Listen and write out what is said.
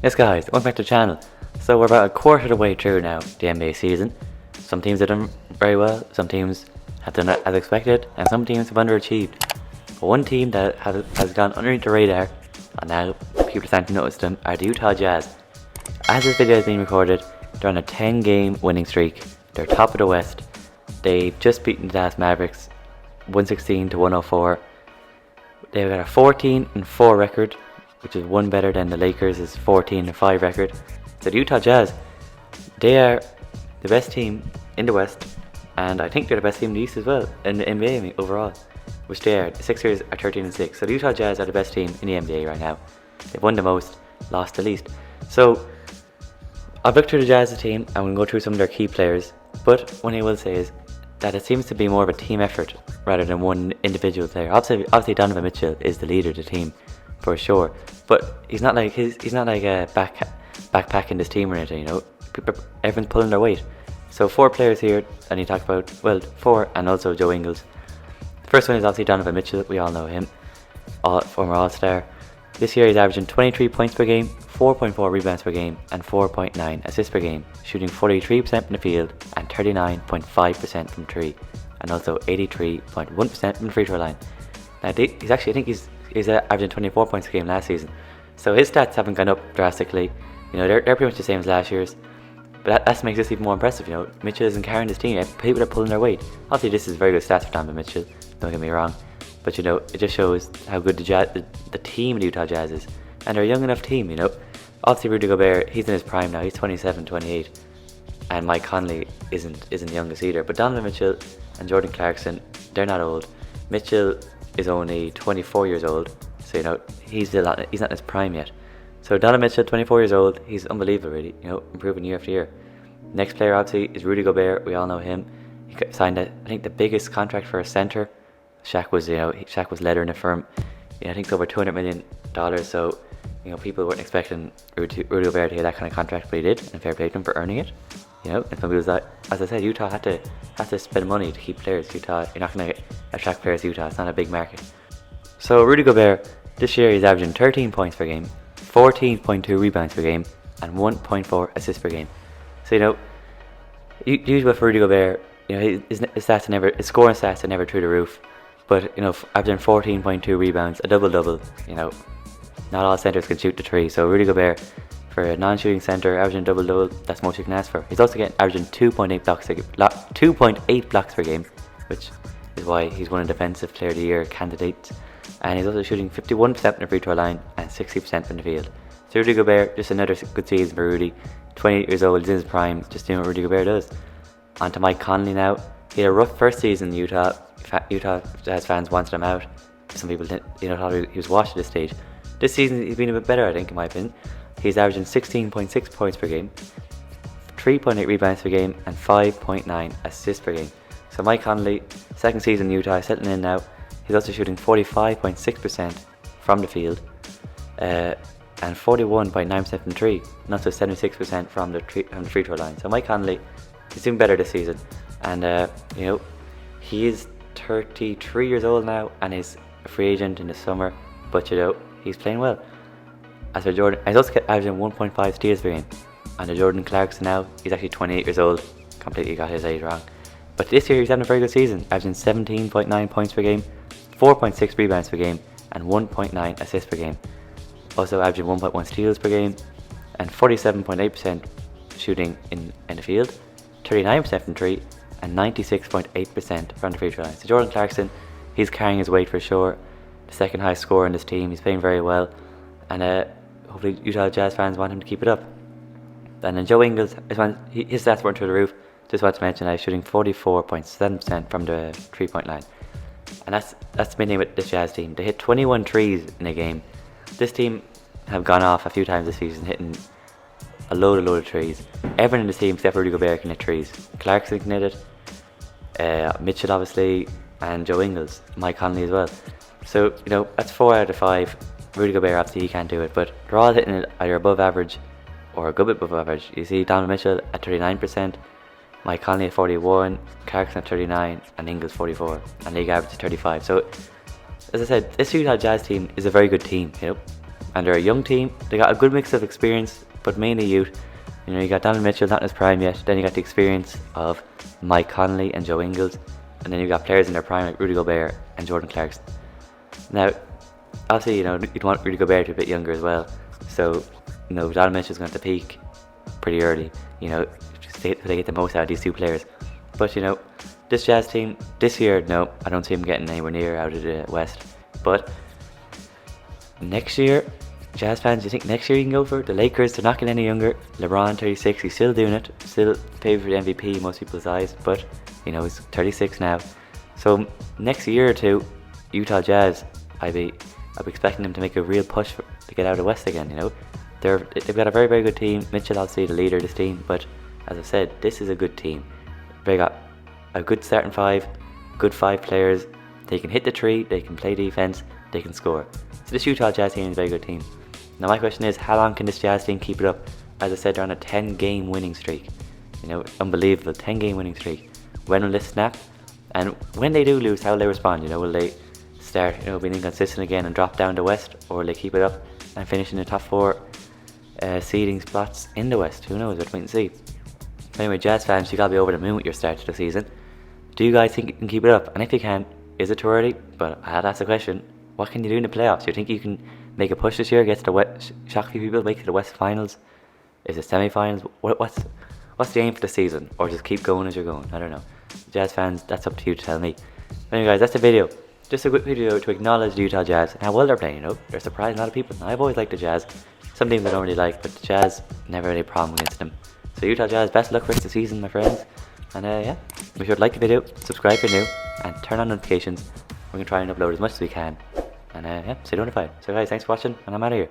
Yes guys, welcome back to the channel. So we're about a quarter of the way through now, the NBA season. Some teams have done very well, some teams have done as expected, and some teams have underachieved. But one team that has gone underneath the radar, and now people are starting to notice them, are the Utah Jazz. As this video is being recorded, they're on a 10-game winning streak. They're top of the West. They've just beaten the Dallas Mavericks 116 to 104. They've got a 14-4 record, which is one better than the Lakers' 14-5 record. So the Utah Jazz, they are the best team in the West, and I think they're the best team in the East as well, in the NBA overall, which they are. The Sixers are 13-6. So the Utah Jazz are the best team in the NBA right now. They've won the most, lost the least. So I've looked through the Jazz team and we'll go through some of their key players, but one thing I will say is that it seems to be more of a team effort rather than one individual player. Obviously Donovan Mitchell is the leader of the team for sure, but he's not like backpacking this team or anything, you know. Everyone's pulling their weight. So four players here that you talk about, well, four, and also Joe Ingles. The first one is obviously Donovan Mitchell. We all know him, former All-Star. This year he's averaging 23 points per game, 4.4 rebounds per game, and 4.9 assists per game, shooting 43% from the field and 39.5% from three, and also 83.1% from the free throw line. Now he's actually, I think he's averaging 24 points per game last season, so his stats haven't gone up drastically. You know, they're pretty much the same as last year's, but that makes this even more impressive. You know, Mitchell isn't carrying his team. People are pulling their weight. Obviously, this is very good stats for Donovan Mitchell. Don't get me wrong, but you know, it just shows how good the team of the Utah Jazz is, and they're a young enough team. You know, obviously Rudy Gobert, he's in his prime now. He's 27, 28, and Mike Conley isn't the youngest either. But Donovan Mitchell and Jordan Clarkson, they're not old. Mitchell is only 24 years old, so you know he's not in his prime yet. So Donovan Mitchell, 24 years old, he's unbelievable, really. You know, improving year after year. Next player obviously is Rudy Gobert. We all know him. He signed I think the biggest contract for a center. Shaq was leader in the firm. You know, I think it's over $200 million. So you know, people weren't expecting Rudy Gobert to get that kind of contract, but he did, and fair play to him for earning it. You know, and some people, as I said, Utah had to spend money to keep players. Utah, you're not going to attract players to Utah. It's not a big market. So Rudy Gobert, this year he's averaging 13 points per game, 14.2 rebounds per game, and 1.4 assists per game. So you know, usually for Rudy Gobert, you know, his scoring stats are never through the roof. But you know, averaging 14.2 rebounds, a double-double, you know, not all centers can shoot the three. So Rudy Gobert, for a non-shooting center, averaging double-double, that's most you can ask for. He's also averaging 2.8 blocks per game, which is why he's one of the Defensive Player of the Year candidates. And he's also shooting 51% from the free throw line and 60% from the field. So Rudy Gobert, just another good season for Rudy. 28 years old, he's in his prime, just doing what Rudy Gobert does. On to Mike Conley now. He had a rough first season in Utah. Utah Jazz fans wanted him out. Some people didn't, you know, thought he was washed at this stage. This season he's been a bit better, I think, in my opinion. He's averaging 16.6 points per game, 3.8 rebounds per game, and 5.9 assists per game. So Mike Conley, second season in Utah, settling in now. He's also shooting 45.6% from the field, and 41.9% from three, and also 76% from the free throw line. So Mike Conley, he's doing better this season, and you know, he is 33 years old now and is a free agent in the summer, but you know, he's playing well. As for Jordan, he's also averaging 1.5 steals per game. And the Jordan Clarkson now, he's actually 28 years old, completely got his age wrong. But this year he's having a very good season, averaging 17.9 points per game, 4.6 rebounds per game, and 1.9 assists per game. Also averaging 1.1 steals per game, and 47.8% shooting in the field, 39% from three, and 96.8% from the free throw line. So Jordan Clarkson, he's carrying his weight for sure. The second highest scorer in this team. He's playing very well, and hopefully Utah Jazz fans want him to keep it up. And then Joe Ingles, his stats weren't through the roof. Just want to mention that he's shooting 44.7% from the 3-point line, and that's the main thing with this Jazz team. They hit 21 threes in a game. This team have gone off a few times this season, hitting a load of threes. Everyone in the team except for Rudy Gobert can hit threes. Clarkson can hit it, Mitchell obviously, and Joe Ingles, Mike Conley as well. So you know, that's 4 out of 5. Rudy Gobert obviously he can't do it, but they're all hitting it either above average or a good bit above average. You see Donovan Mitchell at 39%, Mike Conley at 41, Clarkson at 39, and Ingles 44, and league average is 35. So as I said, this Utah Jazz team is a very good team. You know, and they're a young team. They got a good mix of experience, but mainly youth. You know, you got Donovan Mitchell, not in his prime yet. Then you got the experience of Mike Conley and Joe Ingles, and then you got players in their prime like Rudy Gobert and Jordan Clarkson. Now, obviously, you know, you'd want Rudy Gobert to be a bit younger as well. So, you know, Donovan Mitchell's going to peak pretty early. You know, they get the most out of these two players. But you know, this Jazz team this year, no, I don't see them getting anywhere near out of the West. But next year, Jazz fans, you think next year you can go for it? The Lakers, they're not getting any younger. LeBron, 36, he's still doing it. Still favourite MVP in most people's eyes. But, you know, he's 36 now. So, next year or two, Utah Jazz, I'd be expecting them to make a real push to get out of the West again, you know. They've got a very, very good team. Mitchell, obviously, the leader of this team. But, as I've said, this is a good team. They got a good starting five, good 5 players. They can hit the tree, they can play defense, they can score. So this Utah Jazz team is a very good team. Now my question is, how long can this Jazz team keep it up? As I said, they're on a 10-game winning streak. You know, unbelievable, 10-game winning streak. When will this snap? And when they do lose, how will they respond? You know, will they start, you know, being inconsistent again and drop down the West, or will they keep it up and finish in the top 4 seeding spots in the West? Who knows? We'll wait and see. Anyway, Jazz fans, you gotta be over the moon with your start to the season. Do you guys think you can keep it up? And if you can, is it too early? But I had asked the question, what can you do in the playoffs? Do you think you can make a push this year, get to the West, shock a few people, make it to the West Finals? Is it semi-finals? What's the aim for the season? Or just keep going as you're going? I don't know. Jazz fans, that's up to you to tell me. Anyway guys, that's the video. Just a quick video to acknowledge the Utah Jazz and how well they're playing, you know. They're surprising a lot of people. I've always liked the Jazz. Some teams I don't really like, but the Jazz, never really a problem against them. So Utah Jazz, best of luck for the season, my friends. And yeah, be sure to like the video, subscribe if you're new, and turn on notifications. We're going to try and upload as much as we can. And yeah, stay notified. So guys, thanks for watching, and I'm out of here.